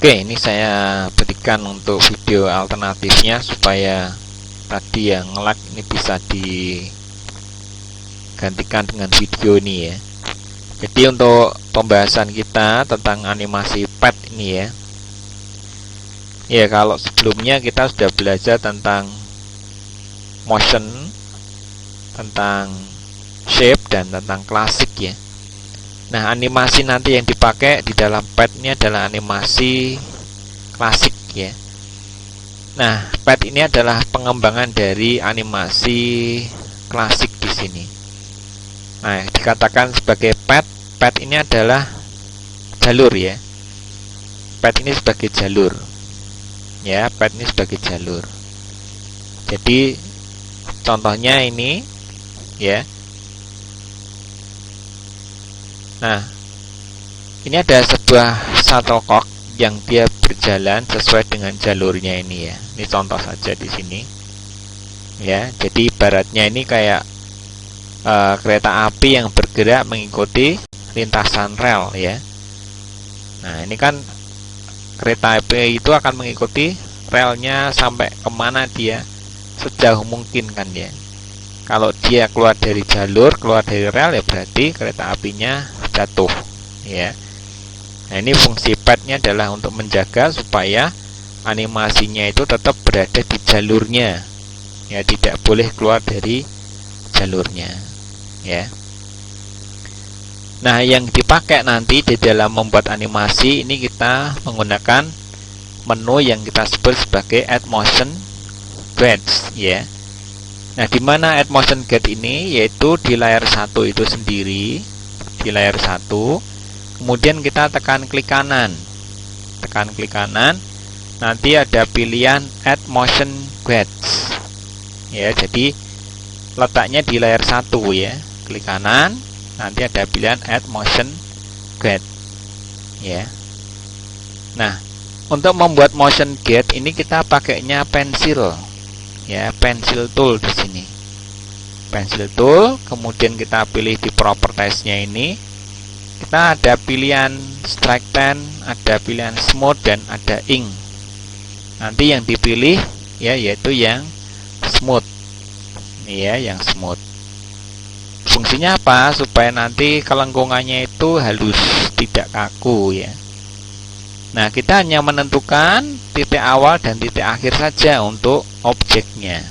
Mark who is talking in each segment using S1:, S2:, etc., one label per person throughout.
S1: Oke, ini saya berikan untuk video alternatifnya supaya tadi yang lag ini bisa digantikan dengan video ini ya. Jadi untuk pembahasan kita tentang animasi pet ini ya, kalau sebelumnya kita sudah belajar tentang motion, tentang shape, dan tentang klasik ya. Nah, animasi nanti yang dipakai di dalam pet ini adalah animasi klasik ya. Nah, pet ini adalah pengembangan dari animasi klasik di sini. Nah, dikatakan sebagai pet ini adalah jalur ya. Pet ini sebagai jalur. Ya, pet ini sebagai jalur. Jadi contohnya ini ya. Nah, ini ada sebuah shuttlecock yang dia berjalan sesuai dengan jalurnya ini ya. Ini contoh saja di sini. Ya, jadi ibaratnya ini kayak kereta api yang bergerak mengikuti lintasan rel ya. Nah, ini kan kereta api itu akan mengikuti relnya sampai kemana dia sejauh mungkin kan ya. Kalau dia keluar dari jalur, keluar dari rel ya berarti kereta apinya jatuh ya. Nah, ini fungsi petnya adalah untuk menjaga supaya animasinya itu tetap berada di jalurnya ya, tidak boleh keluar dari jalurnya ya. Nah, yang dipakai nanti di dalam membuat animasi ini kita menggunakan menu yang kita sebut sebagai Add Motion Guides ya. Nah, di mana Add Motion Guide ini yaitu di layar 1 itu sendiri, di layar 1. Kemudian kita tekan klik kanan. Tekan klik kanan, nanti ada pilihan Add Motion Guides. Ya, jadi letaknya di layar 1 ya. Klik kanan, nanti ada pilihan Add Motion Guide. Ya. Nah, untuk membuat motion guide ini kita pakainya pensil. Ya, pencil tool di sini. Pencil tool, kemudian kita pilih di propertiesnya ini. Kita ada pilihan strike pen, ada pilihan smooth, dan ada ink. Nanti yang dipilih ya yaitu yang smooth. Ini ya, yang smooth. Fungsinya apa? Supaya nanti kelengkungannya itu halus, tidak kaku ya. Nah, kita hanya menentukan titik awal dan titik akhir saja untuk objeknya.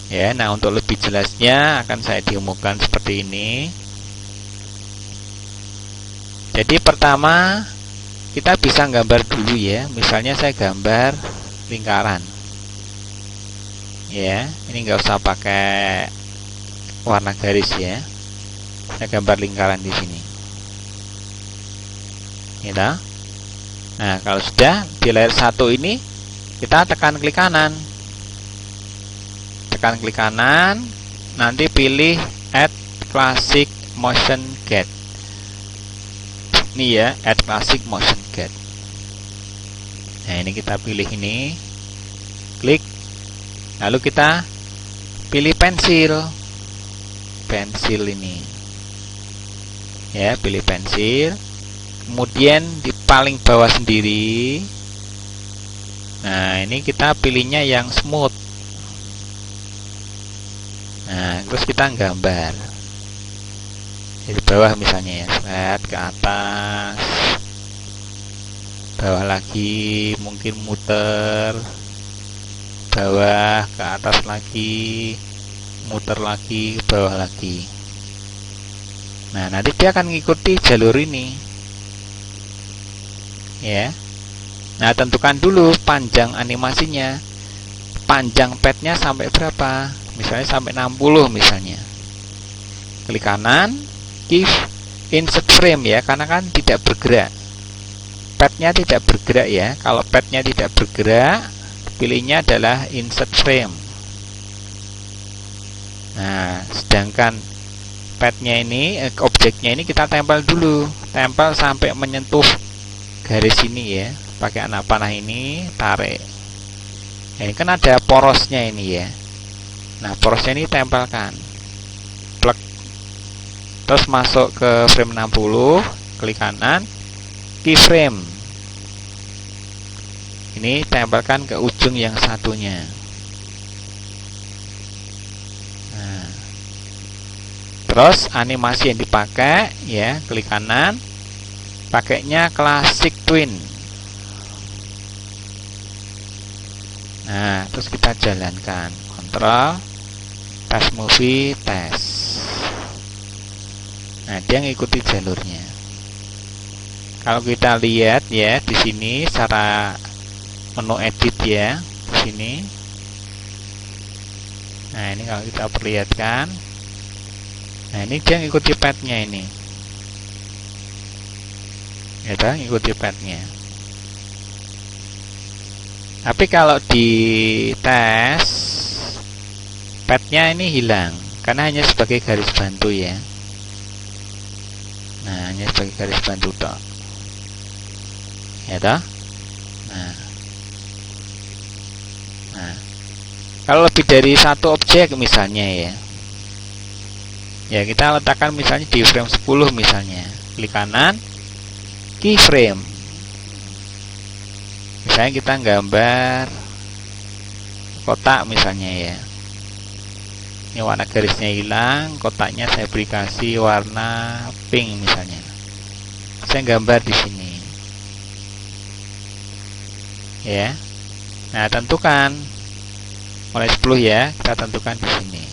S1: Ya, nah untuk lebih jelasnya akan saya diumumkan seperti ini. Jadi pertama kita bisa gambar dulu ya. Misalnya saya gambar lingkaran. Ya, ini nggak usah pakai warna garis ya. Saya gambar lingkaran di sini. Gitu. Nah, kalau sudah di layar 1 ini kita tekan klik kanan. Tekan klik kanan, nanti pilih Add Classic Motion Guide. Ini ya, Add Classic Motion Guide. Nah, ini kita pilih ini. Klik. Lalu kita pilih pensil. Pensil ini. Ya, pilih pensil. Kemudian di paling bawah sendiri, nah ini kita pilihnya yang smooth. Nah, terus kita gambar dari bawah misalnya ya, lihat ke atas, bawah lagi, mungkin muter, bawah ke atas lagi, muter lagi, bawah lagi. Nah, nanti dia akan mengikuti jalur ini. Ya. Nah, tentukan dulu panjang animasinya. Panjang petnya sampai berapa? Misalnya sampai 60 misalnya. Klik kanan, give insert frame ya, karena kan tidak bergerak. Petnya tidak bergerak ya. Kalau petnya tidak bergerak, pilihnya adalah insert frame. Nah, sedangkan petnya ini, objeknya ini kita tempel dulu. Tempel sampai menyentuh garis ini ya, pakai anak panah ini, tarik. Nah, ini kan ada porosnya ini ya. Nah, porosnya ini tempelkan. Plek. Terus masuk ke frame 60, klik kanan, keyframe. Ini tempelkan ke ujung yang satunya. Nah, terus animasi yang dipakai ya, klik kanan, pakainya classic twin. Nah, terus kita jalankan, kontrol, test movie, tes. Nah, dia ngikuti jalurnya. Kalau kita lihat ya di sini secara menu edit ya, di sini. Nah, ini kalau kita perlihatkan. Nah, ini dia ngikuti padnya ini. Ya, ngikuti padnya. Tapi kalau di tes padnya ini hilang karena hanya sebagai garis bantu ya. Nah, hanya sebagai garis bantu tok. Ya toh? Nah, kalau lebih dari satu objek misalnya ya kita letakkan misalnya di frame 10 misalnya, klik kanan, keyframe. Misalnya kita gambar kotak misalnya ya. Ini warna garisnya hilang, kotaknya saya beri kasih warna pink misalnya. Saya gambar di sini. Ya. Nah, tentukan mulai 10 ya, kita tentukan di sini.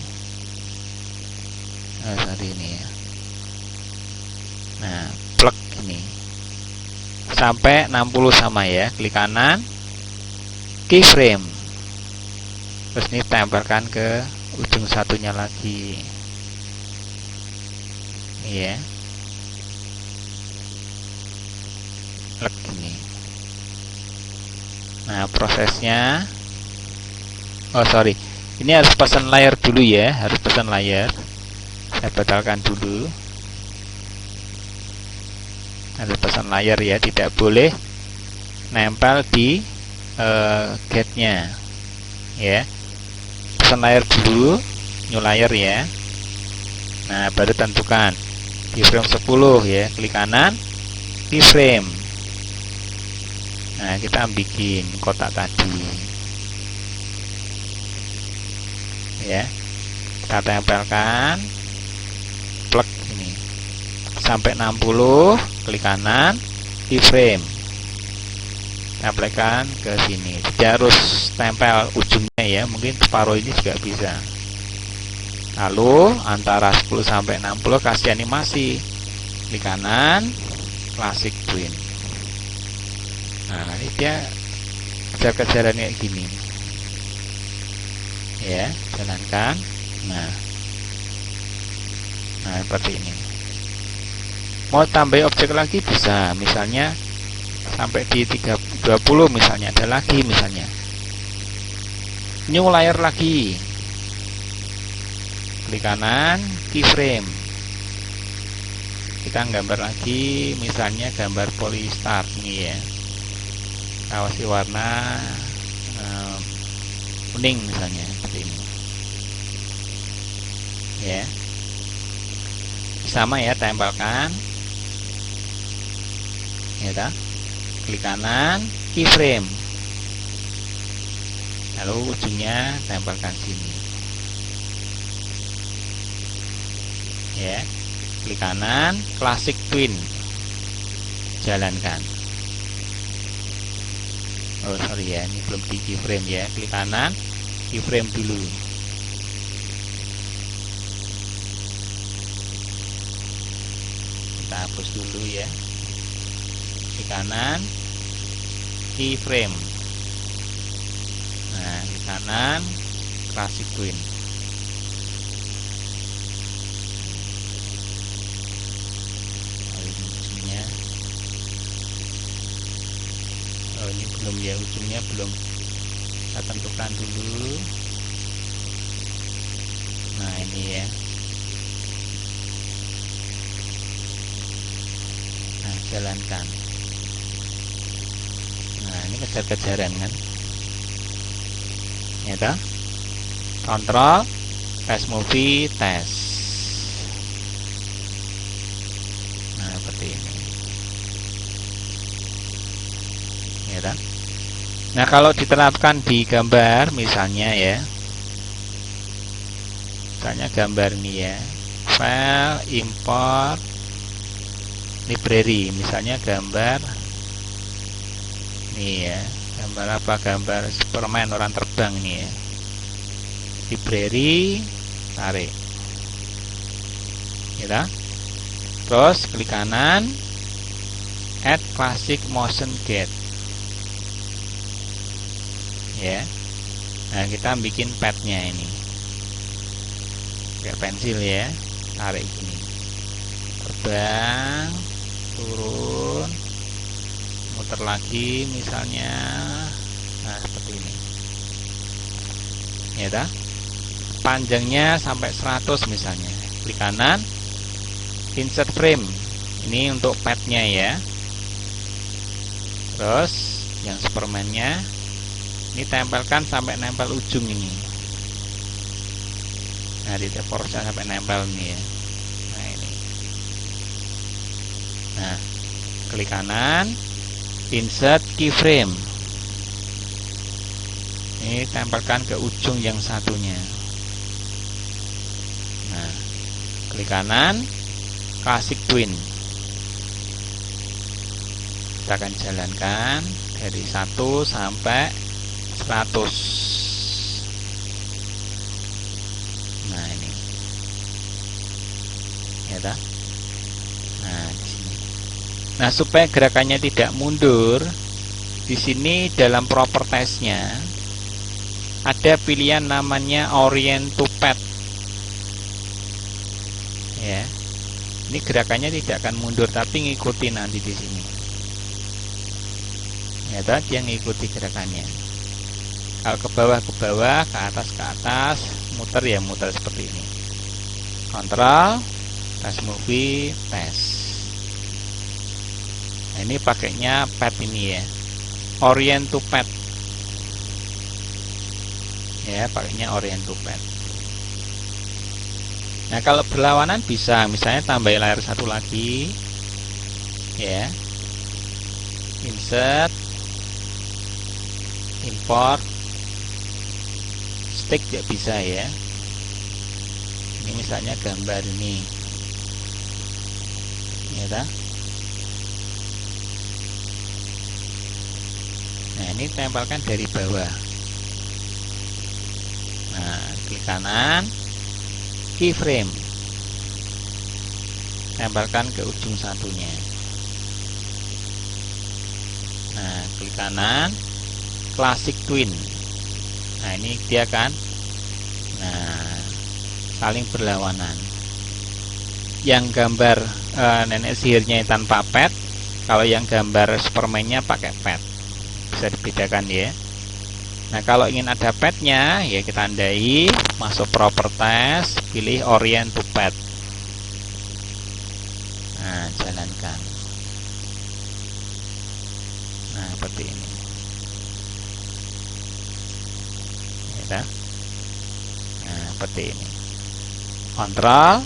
S1: Nah, saat ini ya. Nah, plug ini. Sampai 60 sama ya, klik kanan, keyframe. Terus ini tempelkan ke ujung satunya lagi. Ya. Plug ini. Nah, prosesnya ini harus pesan layar dulu ya, harus pesan layar. Saya batalkan dulu. Harus pesan layar ya, tidak boleh nempel di gate-nya ya. Pesan layar dulu, new layer ya. Nah, baru tentukan di frame 10 ya, klik kanan, keyframe. Nah, kita bikin kotak tadi ya, kita tempelkan plug ini sampai 60, klik kanan, keyframe, tempelkan ke sini. Tidak harus tempel ujungnya ya, mungkin separuh ini juga bisa. Lalu antara 10 sampai 60 kasih animasi, klik kanan, classic twin. Nah, nanti dia kejar-kejaran kayak gini ya, jalankan. Nah, seperti ini. Mau tambah objek lagi bisa, misalnya sampai di 20 misalnya, ada lagi misalnya new layer lagi, klik kanan, keyframe, kita gambar lagi, misalnya gambar polystar nih ya, awasi warna kuning misalnya, seperti ini ya. Sama ya, tempelkan ya, klik kanan, keyframe, lalu ujungnya tempelkan sini ya, klik kanan, classic twin, jalankan. Ya, ini belum di keyframe ya, klik kanan, keyframe dulu. Kita hapus dulu ya, klik kanan, keyframe. Nah, klik kanan, classic twin. Ini belum ya, ujungnya belum kita tentukan dulu. Nah, ini ya. Nah, jalankan. Nah, ini kejar-kejaran kan ya toh. Kontrol, test movie, tes. Nah, seperti ini ya toh. Nah, kalau diterapkan di gambar misalnya ya, misalnya gambar ini ya, file import library, misalnya gambar nih ya, gambar apa, gambar Superman orang terbang nih ya, library, tarik ya, terus klik kanan, add classic motion get ya. Nah, kita bikin padnya ini kayak pensil ya, tarik gini, terbang, turun, muter lagi misalnya, nah seperti ini ya dah. Panjangnya sampai 100 misalnya, klik kanan, insert frame, ini untuk padnya ya. Terus yang Superman-nya ini tempelkan sampai nempel ujung ini. Nah, di force sampai nempel nih ya. Nah, ini. Nah, klik kanan, insert keyframe. Ini tempelkan ke ujung yang satunya. Nah, klik kanan, classic twin. Kita akan jalankan dari 1 sampai 100. Nah, ini ya tak? Nah, di sini. Nah, supaya gerakannya tidak mundur, di sini dalam propertiesnya ada pilihan namanya orient to pad. Ya. Ini gerakannya tidak akan mundur tapi ngikuti nanti di sini. Ya, dia ngikuti gerakannya. Kalau ke bawah, ke atas, muter ya muter seperti ini. Kontrol, tes movie, tes. Nah, ini pakainya pad ini ya, orient to pad. Ya, pakainya orient to pad. Nah, kalau berlawanan bisa, misalnya tambah layar satu lagi, ya, insert, import, stick juga bisa ya. Ini misalnya gambar ini, ya tak? Nah, ini tempelkan dari bawah. Nah, klik kanan, keyframe, tempelkan ke ujung satunya. Nah, klik kanan, classic twin. Nah, ini dia kan. Nah, saling berlawanan. Yang gambar nenek sihirnya tanpa pad, kalau yang gambar Superman-nya pakai pad. Bisa dibedakan ya. Nah, kalau ingin ada padnya, ya kita tandai, masuk properties, pilih orient to pad. Nah, jalankan. Nah, seperti ini. Ya, nah, seperti ini. Kontrol,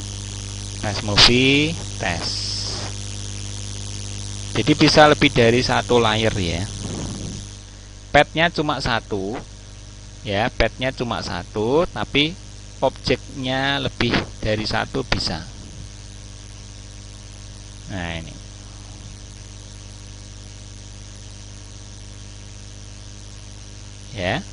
S1: tes movie, tes. Jadi bisa lebih dari satu layer ya. Padnya cuma satu, ya, padnya cuma satu, tapi objeknya lebih dari satu bisa. Nah, ini. Ya.